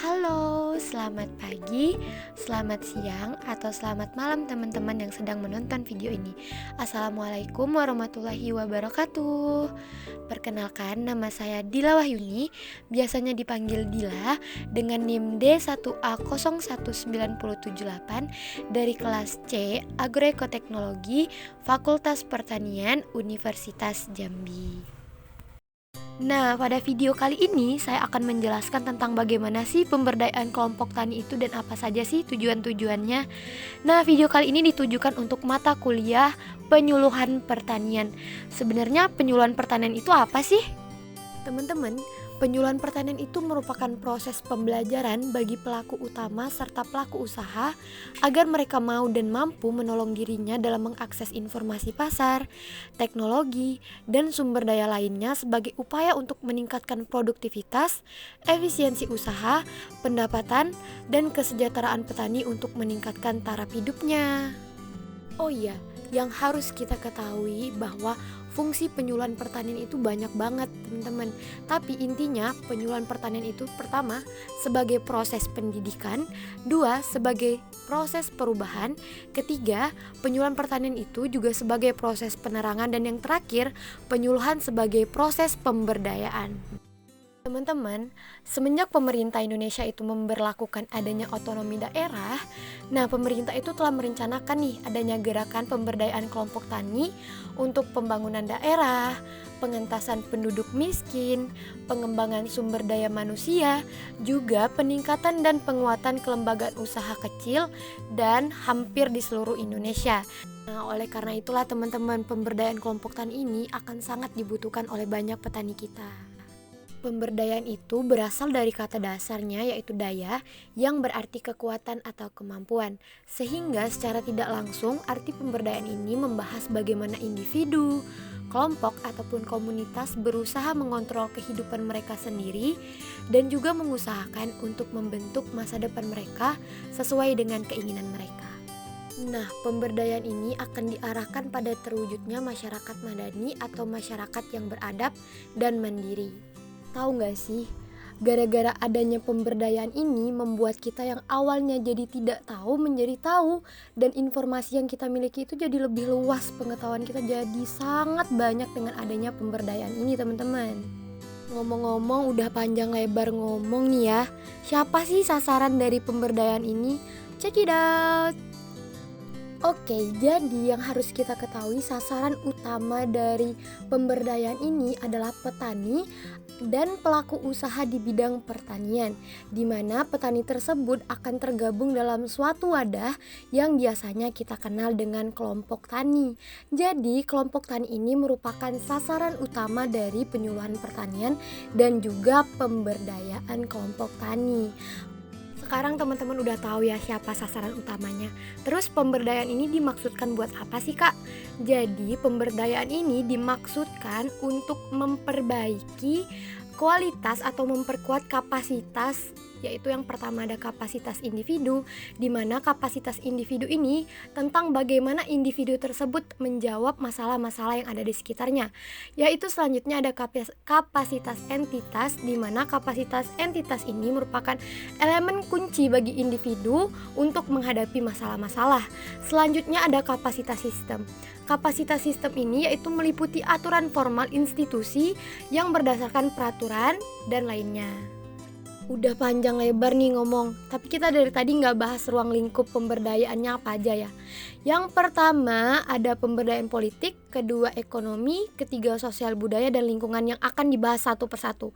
Halo, selamat pagi, selamat siang, atau selamat malam teman-teman yang sedang menonton video ini. Assalamualaikum warahmatullahi wabarakatuh. Perkenalkan, nama saya Dila Wahyuni, biasanya dipanggil Dila, dengan NIM D1A01978 dari kelas C Agroekoteknologi Fakultas Pertanian Universitas Jambi. Nah, pada video kali ini saya akan menjelaskan tentang bagaimana sih pemberdayaan kelompok tani itu dan apa saja sih tujuan-tujuannya. Nah, video kali ini ditujukan untuk mata kuliah penyuluhan pertanian. Sebenarnya penyuluhan pertanian itu apa sih? Teman-teman, penyuluhan pertanian itu merupakan proses pembelajaran bagi pelaku utama serta pelaku usaha agar mereka mau dan mampu menolong dirinya dalam mengakses informasi pasar, teknologi, dan sumber daya lainnya sebagai upaya untuk meningkatkan produktivitas, efisiensi usaha, pendapatan, dan kesejahteraan petani untuk meningkatkan taraf hidupnya. Oh iya, yang harus kita ketahui bahwa fungsi penyuluhan pertanian itu banyak banget teman-teman. Tapi intinya penyuluhan pertanian itu pertama sebagai proses pendidikan, dua sebagai proses perubahan, ketiga penyuluhan pertanian itu juga sebagai proses penerangan, dan yang terakhir penyuluhan sebagai proses pemberdayaan. Teman-teman, semenjak pemerintah Indonesia itu memberlakukan adanya otonomi daerah, nah pemerintah itu telah merencanakan nih adanya gerakan pemberdayaan kelompok tani untuk pembangunan daerah, pengentasan penduduk miskin, pengembangan sumber daya manusia, juga peningkatan dan penguatan kelembagaan usaha kecil dan hampir di seluruh Indonesia. Nah, oleh karena itulah teman-teman, pemberdayaan kelompok tani ini akan sangat dibutuhkan oleh banyak petani kita. Pemberdayaan itu berasal dari kata dasarnya yaitu daya, yang berarti kekuatan atau kemampuan. Sehingga secara tidak langsung arti pemberdayaan ini membahas bagaimana individu, kelompok ataupun komunitas berusaha mengontrol kehidupan mereka sendiri dan juga mengusahakan untuk membentuk masa depan mereka sesuai dengan keinginan mereka. Nah, pemberdayaan ini akan diarahkan pada terwujudnya masyarakat madani atau masyarakat yang beradab dan mandiri. Tahu gak sih, gara-gara adanya pemberdayaan ini membuat kita yang awalnya jadi tidak tahu menjadi tahu, dan informasi yang kita miliki itu jadi lebih luas, pengetahuan kita jadi sangat banyak dengan adanya pemberdayaan ini teman-teman. Ngomong-ngomong udah panjang lebar ngomong nih ya, siapa sih sasaran dari pemberdayaan ini? Check it out! Oke, jadi yang harus kita ketahui sasaran utama dari pemberdayaan ini adalah petani dan pelaku usaha di bidang pertanian, di mana petani tersebut akan tergabung dalam suatu wadah yang biasanya kita kenal dengan kelompok tani. Jadi, kelompok tani ini merupakan sasaran utama dari penyuluhan pertanian dan juga pemberdayaan kelompok tani. Sekarang teman-teman udah tahu ya siapa sasaran utamanya. Terus pemberdayaan ini dimaksudkan buat apa sih Kak? Jadi pemberdayaan ini dimaksudkan untuk memperbaiki kualitas atau memperkuat kapasitas, yaitu yang pertama ada kapasitas individu, di mana kapasitas individu ini tentang bagaimana individu tersebut menjawab masalah-masalah yang ada di sekitarnya. Yaitu selanjutnya ada kapasitas entitas, di mana kapasitas entitas ini merupakan elemen kunci bagi individu untuk menghadapi masalah-masalah. Selanjutnya ada kapasitas sistem. Kapasitas sistem ini yaitu meliputi aturan formal institusi yang berdasarkan peraturan dan lainnya. Udah panjang lebar nih ngomong, tapi kita dari tadi nggak bahas ruang lingkup pemberdayaannya apa aja ya. Yang pertama ada pemberdayaan politik, kedua ekonomi, ketiga sosial budaya dan lingkungan, yang akan dibahas satu persatu.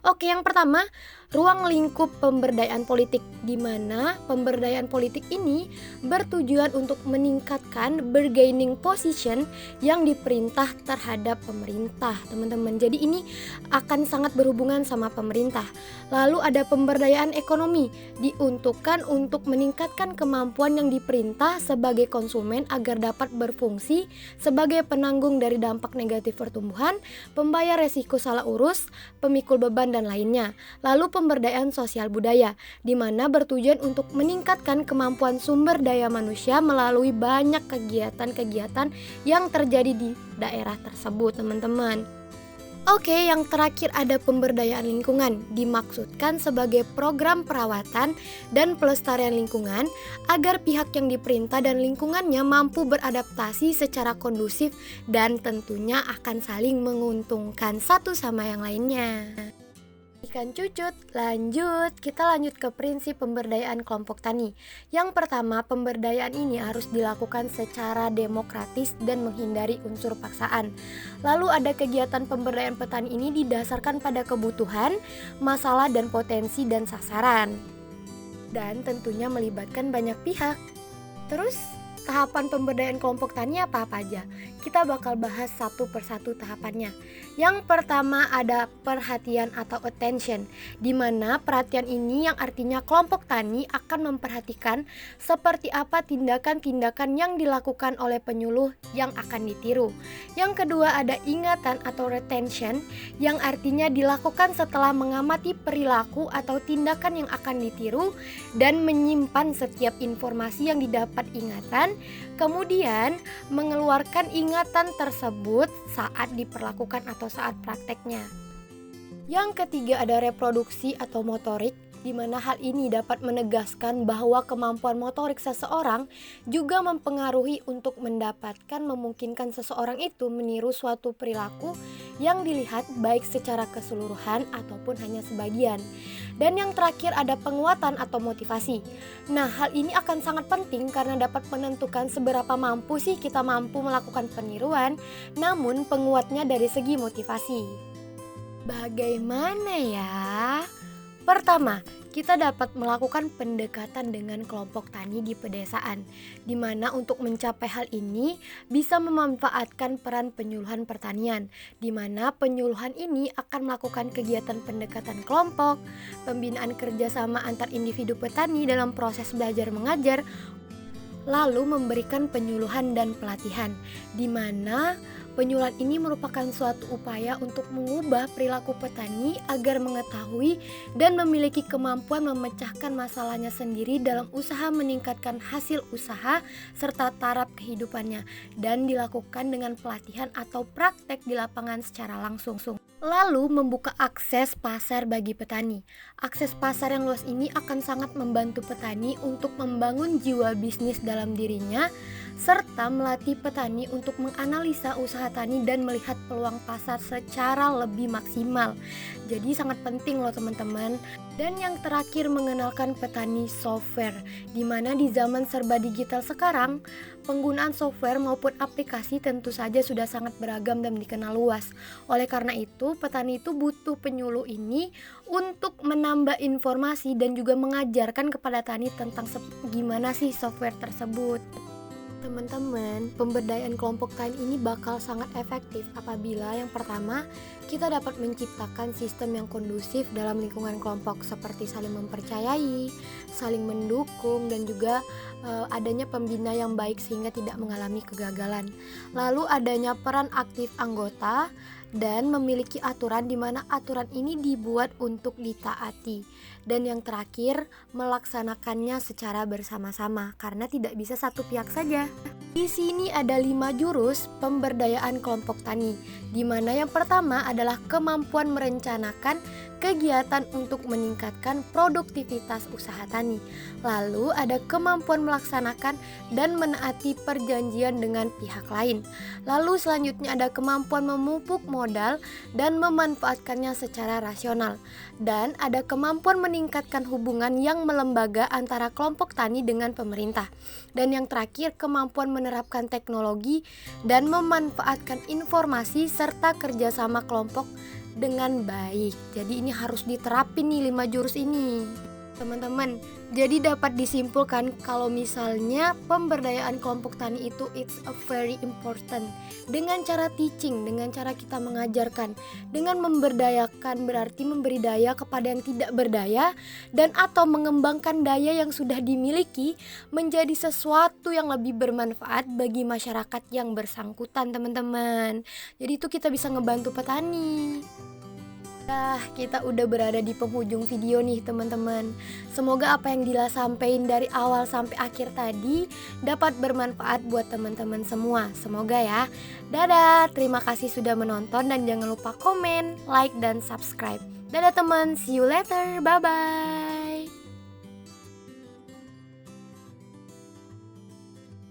Oke, yang pertama ruang lingkup pemberdayaan politik, di mana pemberdayaan politik ini bertujuan untuk meningkatkan bargaining position yang diperintah terhadap pemerintah, teman-teman. Jadi ini akan sangat berhubungan sama pemerintah. Lalu ada pemberdayaan ekonomi, diuntukkan untuk meningkatkan kemampuan yang diperintah sebagai konsumen agar dapat berfungsi sebagai penanggung dari dampak negatif pertumbuhan, pembayar resiko salah urus, pemikul beban dan lainnya. Lalu pemberdayaan sosial budaya, di mana bertujuan untuk meningkatkan kemampuan sumber daya manusia melalui banyak kegiatan-kegiatan yang terjadi di daerah tersebut, teman-teman. Oke, yang terakhir ada pemberdayaan lingkungan. Dimaksudkan sebagai program perawatan dan pelestarian lingkungan agar pihak yang diperintah dan lingkungannya mampu beradaptasi secara kondusif dan tentunya akan saling menguntungkan satu sama yang lainnya. Ikan cucut, kita lanjut ke prinsip pemberdayaan kelompok tani. Yang pertama, pemberdayaan ini harus dilakukan secara demokratis dan menghindari unsur paksaan. Lalu ada kegiatan pemberdayaan petani ini didasarkan pada kebutuhan, masalah dan potensi dan sasaran. Dan tentunya melibatkan banyak pihak. Terus, tahapan pemberdayaan kelompok tani apa aja? Kita bakal bahas satu persatu tahapannya. Yang pertama ada perhatian atau attention, di mana perhatian ini yang artinya kelompok tani akan memperhatikan seperti apa tindakan-tindakan yang dilakukan oleh penyuluh yang akan ditiru. Yang kedua ada ingatan atau retention, yang artinya dilakukan setelah mengamati perilaku atau tindakan yang akan ditiru dan menyimpan setiap informasi yang didapat ingatan, kemudian mengeluarkan ingatan tersebut saat diperlakukan atau saat prakteknya. Yang ketiga ada reproduksi atau motorik, di mana hal ini dapat menegaskan bahwa kemampuan motorik seseorang juga mempengaruhi untuk memungkinkan seseorang itu meniru suatu perilaku yang dilihat baik secara keseluruhan ataupun hanya sebagian. Dan yang terakhir ada penguatan atau motivasi. Nah, hal ini akan sangat penting karena dapat menentukan seberapa mampu sih kita mampu melakukan peniruan, namun penguatnya dari segi motivasi. Bagaimana ya? Pertama, kita dapat melakukan pendekatan dengan kelompok tani di pedesaan, di mana untuk mencapai hal ini bisa memanfaatkan peran penyuluhan pertanian, di mana penyuluhan ini akan melakukan kegiatan pendekatan kelompok, pembinaan kerjasama antar individu petani dalam proses belajar mengajar, lalu memberikan penyuluhan dan pelatihan, di mana penyuluhan ini merupakan suatu upaya untuk mengubah perilaku petani agar mengetahui dan memiliki kemampuan memecahkan masalahnya sendiri dalam usaha meningkatkan hasil usaha serta taraf kehidupannya, dan dilakukan dengan pelatihan atau praktek di lapangan secara langsung. Lalu membuka akses pasar bagi petani. Akses pasar yang luas ini akan sangat membantu petani untuk membangun jiwa bisnis dalam dirinya, serta melatih petani untuk menganalisa usaha tani dan melihat peluang pasar secara lebih maksimal. Jadi sangat penting loh teman-teman. Dan yang terakhir mengenalkan petani software, di mana di zaman serba digital sekarang, penggunaan software maupun aplikasi tentu saja sudah sangat beragam dan dikenal luas. Oleh karena itu, petani itu butuh penyuluh ini untuk menambah informasi dan juga mengajarkan kepada tani tentang gimana sih software tersebut. Teman-teman, pemberdayaan kelompok tani ini bakal sangat efektif apabila yang pertama, kita dapat menciptakan sistem yang kondusif dalam lingkungan kelompok seperti saling mempercayai, saling mendukung, dan juga adanya pembina yang baik sehingga tidak mengalami kegagalan. Lalu adanya peran aktif anggota dan memiliki aturan di mana aturan ini dibuat untuk ditaati. Dan yang terakhir, melaksanakannya secara bersama-sama karena tidak bisa satu pihak saja. Di sini ada 5 jurus pemberdayaan kelompok tani, di mana yang pertama adalah kemampuan merencanakan kegiatan untuk meningkatkan produktivitas usaha tani. Lalu ada kemampuan melaksanakan dan menaati perjanjian dengan pihak lain. Lalu selanjutnya ada kemampuan memupuk modal dan memanfaatkannya secara rasional. Dan ada kemampuan meningkatkan hubungan yang melembaga antara kelompok tani dengan pemerintah. Dan yang terakhir, kemampuan menerapkan teknologi dan memanfaatkan informasi serta kerjasama kelompok dengan baik. Jadi ini harus diterapin nih 5 jurus ini. Teman-teman, jadi dapat disimpulkan kalau misalnya pemberdayaan kelompok tani itu it's a very important. Dengan cara teaching, dengan cara kita mengajarkan, dengan memberdayakan berarti memberi daya kepada yang tidak berdaya, dan atau mengembangkan daya yang sudah dimiliki menjadi sesuatu yang lebih bermanfaat bagi masyarakat yang bersangkutan, teman-teman. Jadi itu kita bisa ngebantu petani. Kita udah berada di penghujung video nih teman-teman. Semoga apa yang Dila sampaikan dari awal sampai akhir tadi dapat bermanfaat buat teman-teman semua. Semoga ya. Dadah, terima kasih sudah menonton dan jangan lupa komen, like, dan subscribe. Dadah teman, see you later, bye-bye.